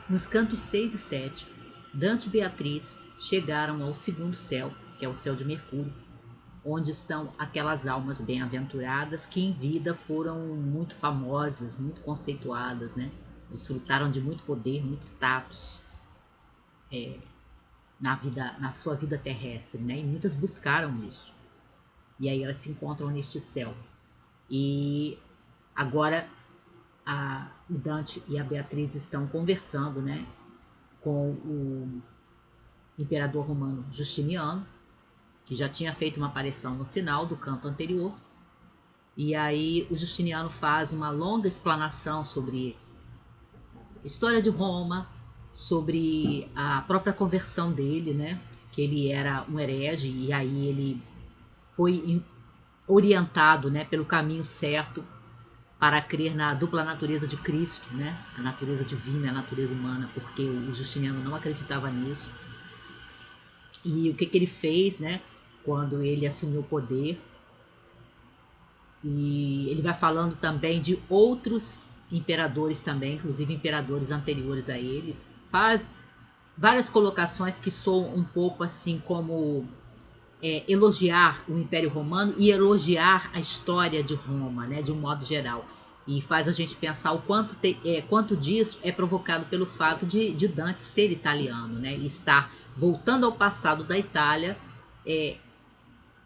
Nos cantos 6 e 7, Dante e Beatriz chegaram ao segundo céu, que é o céu de Mercúrio, onde estão aquelas almas bem-aventuradas que em vida foram muito famosas, muito conceituadas, né? Desfrutaram de muito poder, muito status na sua vida terrestre, né? E muitas buscaram isso. E aí elas se encontram neste céu. E agora o Dante e a Beatriz estão conversando, né? Com o imperador romano Justiniano, que já tinha feito uma aparição no final do canto anterior. E aí o Justiniano faz uma longa explanação sobre a história de Roma, sobre a própria conversão dele, né? Que ele era um herege e aí ele foi orientado, né, pelo caminho certo para crer na dupla natureza de Cristo, né? A natureza divina e a natureza humana, porque o Justiniano não acreditava nisso. E o que ele fez, né, quando ele assumiu o poder. E ele vai falando também de outros imperadores também, inclusive imperadores anteriores a ele. Faz várias colocações que soam um pouco assim como elogiar o Império Romano e elogiar a história de Roma, né, de um modo geral. E faz a gente pensar o quanto disso é provocado pelo fato de Dante ser italiano, né, e estar voltando ao passado da Itália,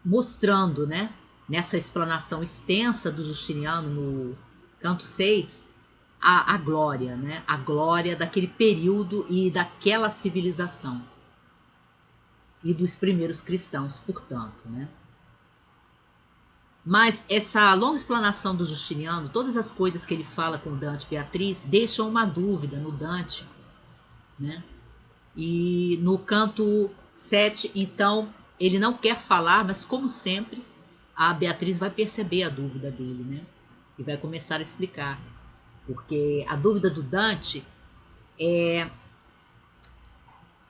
mostrando, né, nessa explanação extensa do Justiniano no canto 6, a glória, né, a glória daquele período e daquela civilização e dos primeiros cristãos, portanto, né. Mas essa longa explanação do Justiniano, todas as coisas que ele fala com Dante e Beatriz, deixam uma dúvida no Dante, né? E no canto 7, então, ele não quer falar, mas como sempre, a Beatriz vai perceber a dúvida dele, né? E vai começar a explicar. Porque a dúvida do Dante é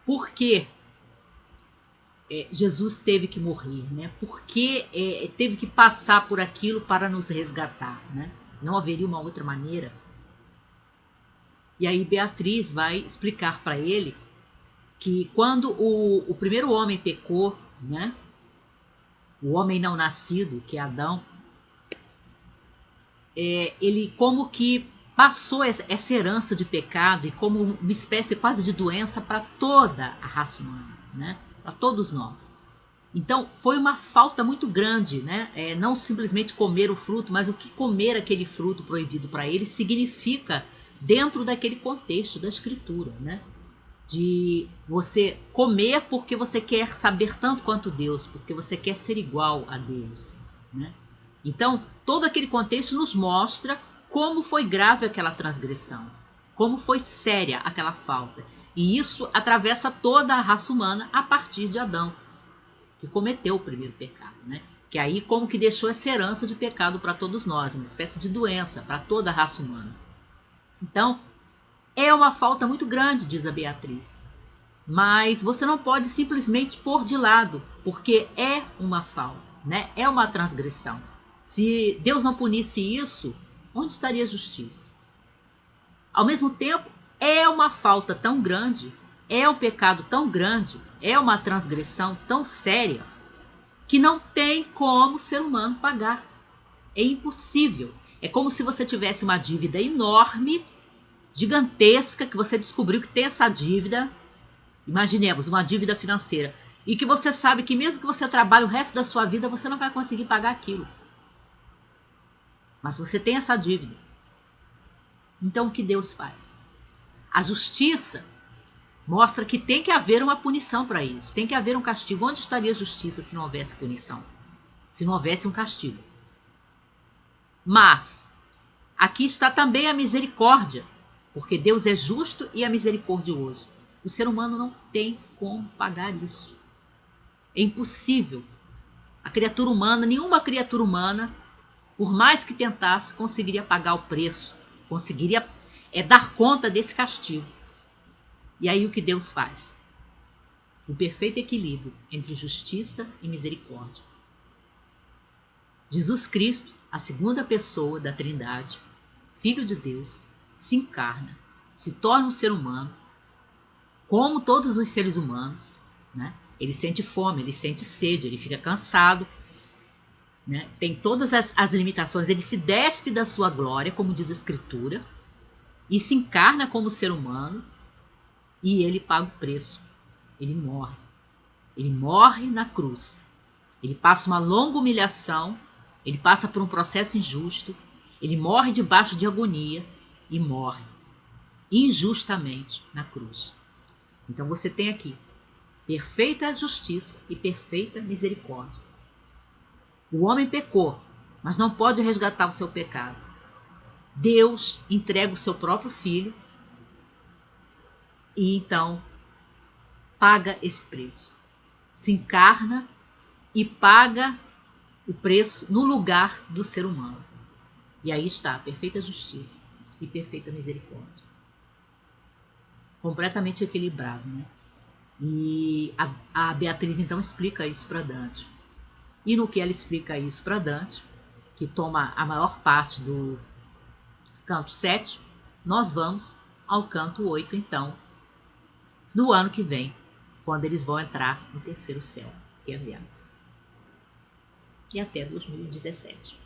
por que Jesus teve que morrer, né? Por que teve que passar por aquilo para nos resgatar, né? Não haveria uma outra maneira. E aí Beatriz vai explicar para ele que quando o primeiro homem pecou, né? O homem não nascido, que é Adão, ele como que passou essa herança de pecado e como uma espécie quase de doença para toda a raça humana, né? Para todos nós. Então foi uma falta muito grande, né? Não simplesmente comer o fruto, mas o que comer aquele fruto proibido para ele significa dentro daquele contexto da escritura, né? De você comer porque você quer saber tanto quanto Deus, porque você quer ser igual a Deus, né? Então, todo aquele contexto nos mostra como foi grave aquela transgressão, como foi séria aquela falta. E isso atravessa toda a raça humana a partir de Adão, que cometeu o primeiro pecado, né? Que aí como que deixou essa herança de pecado para todos nós, uma espécie de doença para toda a raça humana. Então, é uma falta muito grande, diz a Beatriz. Mas você não pode simplesmente pôr de lado, porque é uma falta, né? É uma transgressão. Se Deus não punisse isso, onde estaria a justiça? Ao mesmo tempo, é uma falta tão grande, é um pecado tão grande, é uma transgressão tão séria, que não tem como o ser humano pagar. É impossível. É como se você tivesse uma dívida enorme, gigantesca, que você descobriu que tem essa dívida. Imaginemos uma dívida financeira. E que você sabe que mesmo que você trabalhe o resto da sua vida, você não vai conseguir pagar aquilo. Mas você tem essa dívida. Então o que Deus faz? A justiça mostra que tem que haver uma punição para isso. Tem que haver um castigo. Onde estaria a justiça se não houvesse punição? Se não houvesse um castigo? Mas aqui está também a misericórdia, porque Deus é justo e é misericordioso. O ser humano não tem como pagar isso. É impossível. A criatura humana, nenhuma criatura humana, por mais que tentasse, conseguiria pagar o preço, conseguiria dar conta desse castigo. E aí o que Deus faz? O perfeito equilíbrio entre justiça e misericórdia. Jesus Cristo, a segunda pessoa da Trindade, Filho de Deus, se encarna, se torna um ser humano como todos os seres humanos, né? Ele sente fome, ele sente sede, ele fica cansado, né? Tem todas as limitações, ele se despe da sua glória, como diz a Escritura, e se encarna como ser humano, e ele paga o preço. Ele morre. Ele morre na cruz. Ele passa uma longa humilhação, ele passa por um processo injusto, ele morre debaixo de agonia e morre injustamente na cruz. Então você tem aqui perfeita justiça e perfeita misericórdia. O homem pecou, mas não pode resgatar o seu pecado. Deus entrega o seu próprio filho e então paga esse preço. Se encarna e paga o preço no lugar do ser humano. E aí está a perfeita justiça e perfeita misericórdia. Completamente equilibrado, né? E a Beatriz então explica isso para Dante. E no que ela explica isso para Dante, que toma a maior parte do canto 7, nós vamos ao canto 8 então, no ano que vem, quando eles vão entrar no terceiro céu, que é Vênus. E até 2017.